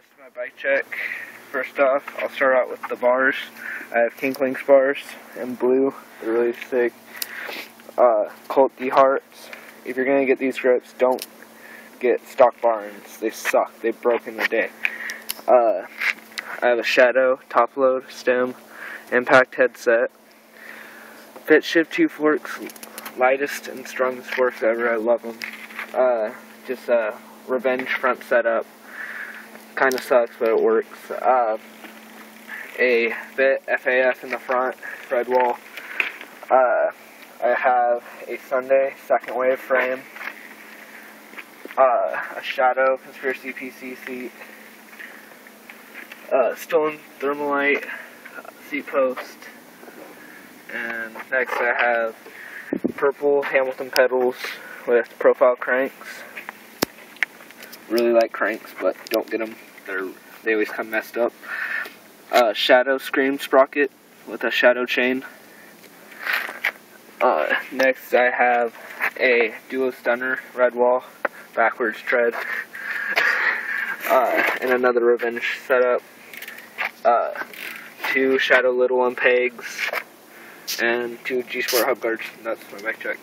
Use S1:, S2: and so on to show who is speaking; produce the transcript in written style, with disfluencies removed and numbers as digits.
S1: This is my bike check. First off, I'll start out with the bars. I have King Links bars in blue. They're really sick. Colt D Hearts. If you're gonna get these grips, don't get stock Barnes. They suck. They broke in the day. I have a Shadow top load stem impact headset. Fit Shift 2 forks, lightest and strongest forks ever. I love them. Just a Revenge front setup. Kind of sucks, but it works. A Fit FAF in the front, red wall. I have a Sunday second wave frame. A Shadow Conspiracy PC seat. Stone Thermalite seat post. And next I have purple Hamilton pedals with profile cranks. Really like cranks, but don't get them. They always come messed up. Shadow Scream sprocket with a Shadow chain. Next I have a Duo Stunner red wall backwards tread. And another Revenge setup. 2 Shadow Little One pegs and 2 G Sport hub guards. That's my bike check.